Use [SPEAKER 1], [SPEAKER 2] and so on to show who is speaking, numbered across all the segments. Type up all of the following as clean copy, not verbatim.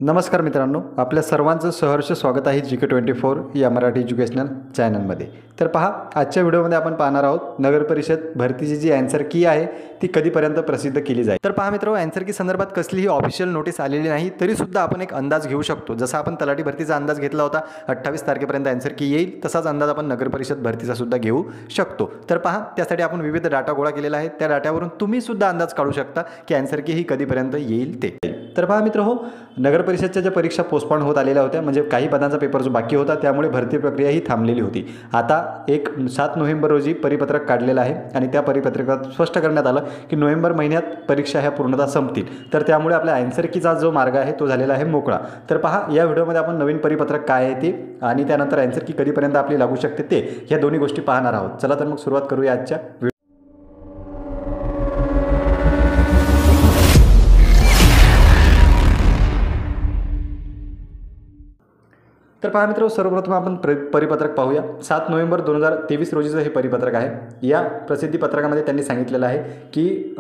[SPEAKER 1] नमस्कार मित्रांनो, आपल्या सर्वांचं सहर्ष स्वागत आहे GK24 या मराठी एज्युकेशनल चॅनलमध्ये। तर पहा, आजच्या व्हिडिओमध्ये आपण पाहणार आहोत नगर परिषद भरतीची जी आन्सर की आहे ती कधीपर्यंत प्रसिद्ध केली जाईल। तर पहा मित्रांनो, आन्सर की संदर्भात कसलीही ऑफिशियल नोटीस आलेली नाही, तरी सुद्धा आपण एक अंदाज घेऊ शकतो। जसा आपण तलाठी भरतीचा अंदाज घेतला होता 28 तारखेपर्यंत आन्सर की येईल, तसाच अंदाज आपण नगर परिषद भरतीचा सुद्धा घेऊ शकतो। तर पहा, त्यासाठी आपण विविध डाटा गोळा केलेला आहे। त्या डाटावरून तुम्ही सुद्धा अंदाज काढू शकता की आन्सर की ही कधीपर्यंत येईल ते। तर पहा मित्रहो, नगर परिषदच्या ज्या परीक्षा पोस्टपोन होत आलेल्या होत्या, म्हणजे काही पदांचा पेपर जो बाकी होता त्यामुळे भरती प्रक्रिया ही थांबलेली होती। आता 7 नोव्हेंबर रोजी परिपत्रक काढलेलं आहे आणि त्या परिपत्रकात स्पष्ट करण्यात आलं की नोव्हेंबर महिन्यात परीक्षा ह्या पूर्णतः संपतील। तर त्यामुळे आपल्या आन्सर कीचा जो मार्ग आहे तो झालेला आहे मोकळा। तर पहा, या व्हिडिओमध्ये आपण नवीन परिपत्रक काय आहे ते आणि त्यानंतर आन्सर की कधीपर्यंत आपली लागू शकते ते ह्या दोन्ही गोष्टी पाहणार आहोत। चला तर मग सुरुवात करूया आजच्या। तर पहा मित्रों, सर्वप्रथम आपण परिपत्रक पाहूया। 7 नोव्हेंबर 2023 रोजीचं हे परिपत्रक आहे। या प्रसिद्धी पत्रकामध्ये त्यांनी सांगितलेलं आहे की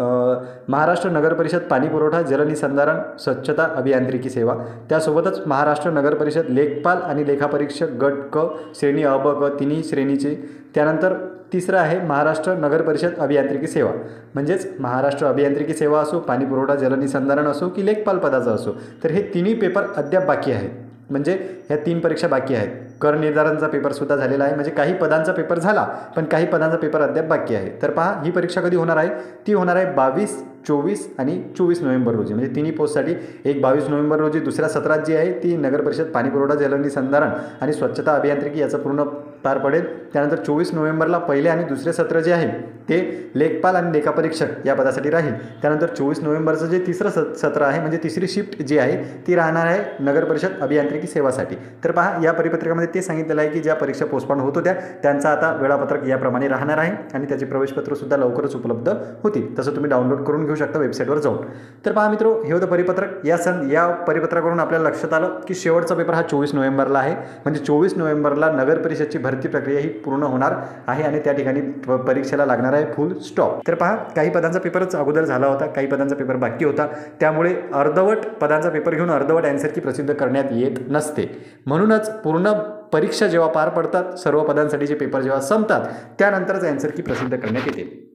[SPEAKER 1] महाराष्ट्र नगर परिषद पाणी पुरवठा जलनिसंधारण स्वच्छता अभियांत्रिकी सेवा, त्यासोबतच महाराष्ट्र नगर परिषद लेखपाल आणि लेखापरीक्षक गट क श्रेणी अ ब क तिन्ही श्रेणीचे, त्यानंतर तिसरं आहे महाराष्ट्र नगर परिषद अभियांत्रिकी सेवा। म्हणजेच महाराष्ट्र अभियांत्रिकी सेवा असो, पाणी पुरवठा जलनिसंधारण असो की लेखपाल पदाचा असो, तर हे तिन्ही पेपर अद्याप बाकी आहेत। म्हणजे ह्या 3 परीक्षा बाकी आहेत। कर निर्धारणचा पेपर सुद्धा झालेला आहे, म्हणजे काही पदांचा पेपर झाला पण काही पदांचा पेपर अद्याप बाकी आहे। तर पहा, ही परीक्षा कधी होणार आहे? ती होणार आहे 22, 24 आणि 24 नोव्हेंबर रोजी, म्हणजे तिन्ही पोस्टसाठी। एक 22 नोव्हेंबर रोजी दुसऱ्या सत्रात जी आहे ती नगर परिषद पाणी पुरवठा जलनिसंधारण आणि स्वच्छता अभियांत्रिकी याचं पूर्ण पार पडेल। त्यानंतर 24 नोव्हेंबरला पहिले आणि दुसरे सत्र जे आहे ते लेखपाल आणि लेखापरीक्षक या पदासाठी राहील। त्यानंतर 24 नोव्हेंबरचं जे तिसरं सत्र आहे, म्हणजे तिसरी शिफ्ट जी आहे ती राहणार आहे नगर परिषद अभियांत्रिकी सेवासाठी। तर पहा, या परिपत्रकामध्ये ते सांगितलेलं आहे की ज्या परीक्षा पोस्टपोन होत होत्या त्यांचा आता वेळापत्रक याप्रमाणे राहणार आहे आणि त्याचे प्रवेशपत्र सुद्धा लवकरच उपलब्ध होतील। तसं तुम्ही डाउनलोड करून घेऊ शकता वेबसाईटवर जाऊन। तर पहा मित्रो, हे होतं परिपत्रक। या परिपत्रकावरून आपल्याला लक्षात आलं की शेवटचा पेपर हा 24 नोव्हेंबरला आहे, म्हणजे 24 नोव्हेंबरला नगर परिषदची भरती प्रक्रिया ही पूर्ण होणार आहे आणि त्या ठिकाणी परीक्षेला लागणार आहे फुल स्टॉप। तर पहा, काही पदांचा पेपरच अगोदर झाला होता, काही पदांचा पेपर बाकी होता, त्यामुळे अर्धवट पदांचा पेपर घेऊन अर्धवट आन्सर की प्रसिद्ध करण्यात येत नसते। म्हणूनच पूर्ण परीक्षा जेव्हा पार पडतात, सर्व पदांसाठीचे पेपर जेव्हा संपतात, त्यानंतरच आन्सर की प्रसिद्ध करण्यात येते।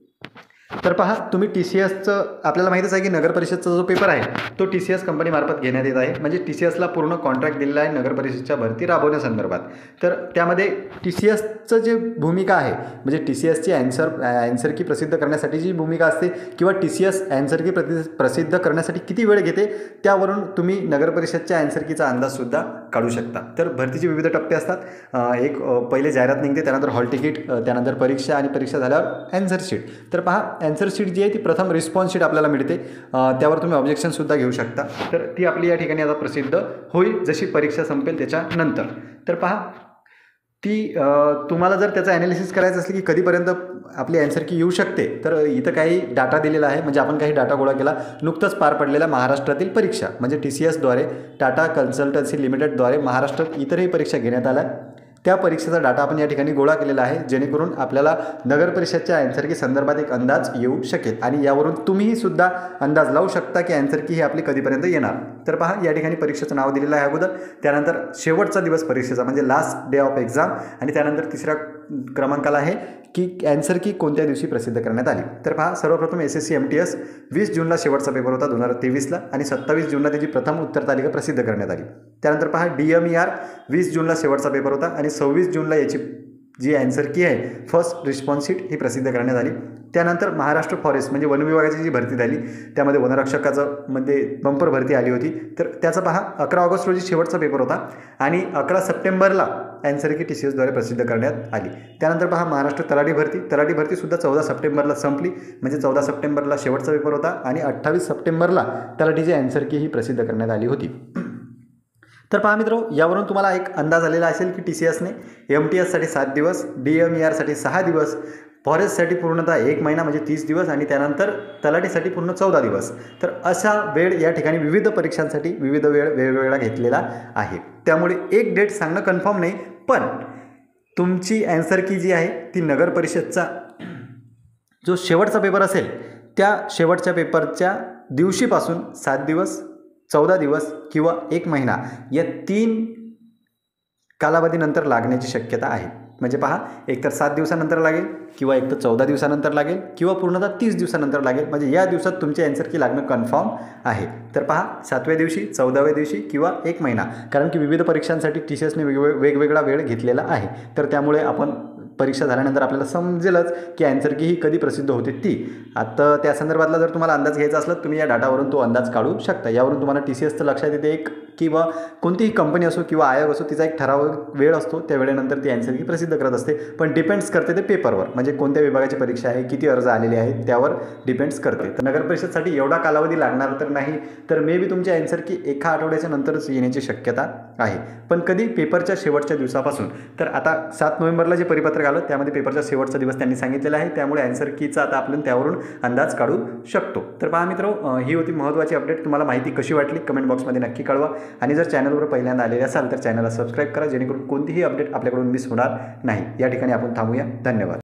[SPEAKER 1] तर पहा, तुम्ही TCSचं आपल्याला माहितीच आहे की नगर परिषदचा जो पेपर आहे तो TCS कंपनीमार्फत घेण्यात येत आहे। म्हणजे TCSला पूर्ण कॉन्ट्रॅक्ट दिलेला आहे नगर परिषदच्या भरती राबवण्यासंदर्भात। तर त्यामध्ये TCSचं जे भूमिका आहे, म्हणजे TCSची आन्सर की प्रसिद्ध करण्यासाठी जी भूमिका असते किंवा TCS आन्सर की प्रसिद्ध करण्यासाठी किती वेळ घेते, त्यावरून तुम्ही नगर परिषदच्या आन्सर कीचा अंदाजसुद्धा काढू शकता। तर भरतीचे विविध टप्पे असतात। एक पहिले जाहिरात निघते, त्यानंतर हॉल तिकीट, त्यानंतर परीक्षा आणि परीक्षा झाल्यावर आन्सर शीट। तर पहा, आन्सर शीट जी आहे ती प्रथम रिस्पॉन्स शीट आपल्याला मिळते, त्यावर तुम्ही ऑब्जेक्शनसुद्धा घेऊ शकता। तर ती आपली या ठिकाणी आता प्रसिद्ध होईल जशी परीक्षा संपेल त्याच्यानंतर। तर पहा, ती तुम्हाला जर त्याचं ॲनालिसिस करायचं असेल की कधीपर्यंत आपली आन्सर की येऊ शकते, तर इथं काही डाटा दिलेला आहे। म्हणजे आपण काही डाटा गोळा केला, नुकतंच पार पडलेल्या महाराष्ट्रातील परीक्षा, म्हणजे TCSद्वारे टाटा कन्सल्टन्सी लिमिटेडद्वारे महाराष्ट्रात इतरही परीक्षा घेण्यात आल्या, त्या परीक्षेचा डाटा आपण या ठिकाणी गोळा केलेला आहे, जेणेकरून आपल्याला नगर परिषदच्या आन्सर की संदर्भात एक अंदाज येऊ शकेल आणि यावरून तुम्हीही सुद्धा अंदाज लावू शकता की आन्सर की ही आपली कधीपर्यंत येणार। तर पहा, या ठिकाणी परीक्षेचं नाव दिलेलं आहे अगोदर, त्यानंतर शेवटचा दिवस परीक्षेचा म्हणजे लास्ट डे ऑफ एक्झाम, आणि त्यानंतर तिसऱ्या क्रमांकाला आहे की आन्सर की कोणत्या दिवशी प्रसिद्ध करण्यात आली। तर पहा, सर्वप्रथम SSC MTS 20 जूनला शेवटचा पेपर होता 2023ला आणि 27 जूनला त्याची प्रथम उत्तर तालिका प्रसिद्ध करण्यात आली। त्यानंतर पहा, DMER 20 जूनला शेवटचा पेपर होता आणि 26 जूनला याची जी आन्सर की आहे फर्स्ट रिस्पॉन्स शीट ही प्रसिद्ध करण्यात आली। त्यानंतर महाराष्ट्र फॉरेस्ट म्हणजे वन विभागाची जी भरती झाली, त्यामध्ये वनरक्षकाचं मध्ये बंपर भरती आली होती, तर त्याचा पहा 11 ऑगस्ट रोजी शेवटचा पेपर होता आणि 11 सप्टेंबरला आन्सर की TCSद्वारे प्रसिद्ध करण्यात आली। त्यानंतर पहा, महाराष्ट्र तलाठी भरतीसुद्धा 14 सप्टेंबरला संपली, म्हणजे 14 सप्टेंबरला शेवटचा पेपर होता आणि 28 सप्टेंबरला तलाठीची आन्सर की ही प्रसिद्ध करण्यात आली होती। तर पहा मित्रो, यावरून तुम्हाला एक अंदाज आलेला असेल की TCSने MTSसाठी 7 दिवस, DMERसाठी 6 दिवस, फॉरेस्टसाठी पूर्णतः 1 महिना म्हणजे 30 दिवस आणि त्यानंतर तलाठीसाठी पूर्ण 14 दिवस। तर असा वेळ या ठिकाणी विविध परीक्षांसाठी विविध वेळ वेगवेगळा घेतलेला आहे। त्यामुळे एक डेट सांगणं कन्फर्म नाही, पण तुमची आन्सर की जी आहे ती नगर परिषदचा जो शेवटचा पेपर असेल त्या शेवटच्या पेपरच्या दिवशीपासून 7 दिवस 14 दिवस किंवा 1 महिना या 3 कालावधीनंतर लागण्याची शक्यता आहे. म्हणजे पहा, एकतर 7 दिवसानंतर लागेल किंवा एकतर 14 दिवसानंतर लागेल किंवा पूर्णतः 30 दिवसानंतर लागेल. म्हणजे या दिवसात तुमची आन्सर की लागणं कन्फर्म आहे. तर पहा, 7व्या दिवशी, 14व्या दिवशी किंवा 1 महिना, कारण की विविध परीक्षांसाठी TCSने वेगवेगळा वेळ घेतलेला आहे. तर त्यामुळे आपण परीक्षा झाल्यानंतर आपल्याला समजेलच की आन्सर की ही कधी प्रसिद्ध होते ती. आता त्या संदर्भातला जर तुम्हाला अंदाज घ्यायचा असला, तुम्ही या डाटावरून तो अंदाज काढू शकता. यावरून तुम्हाला TCSचं लक्षात येते एक किंवा कोणतीही कंपनी असो किंवा आयोग असो, तिचा एक ठराविक वेळ असतो. त्या वेळेनंतर ती आन्सर की प्रसिद्ध करत असते. पण डिपेंड्स करते ते पेपरवर, म्हणजे कोणत्या विभागाची परीक्षा आहे, किती अर्ज आलेले आहेत, त्यावर डिपेंड्स करते. तर नगर परिषदसाठी एवढा कालावधी लागणार तर नाही, तर मे बी तुमची आन्सर की एका आठवड्याच्या नंतरच येण्याची शक्यता आहे. पण कधी? पेपरच्या शेवटच्या दिवसापासून. तर आता 7 नोव्हेंबरला जे परिपत्रक आलं त्यामध्ये पेपरचा शेवटचा दिवस त्यांनी सांगितलेला आहे. त्यामुळे आन्सर कीचा आता आपण त्यावरून अंदाज काढू शकतो. तर पहा मित्रांनो, ही होती महत्त्वाची अपडेट. तुम्हाला माहिती कशी वाटली कमेंट बॉक्समध्ये नक्की कळवा. आणि जर चॅनलवर पहिल्यांदा आलेले असाल तर चॅनलला सबस्क्राईब करा, जेणेकरून कोणतीही अपडेट आपल्याकडून मिस होणार नाही. या ठिकाणी आपण थांबूया. धन्यवाद.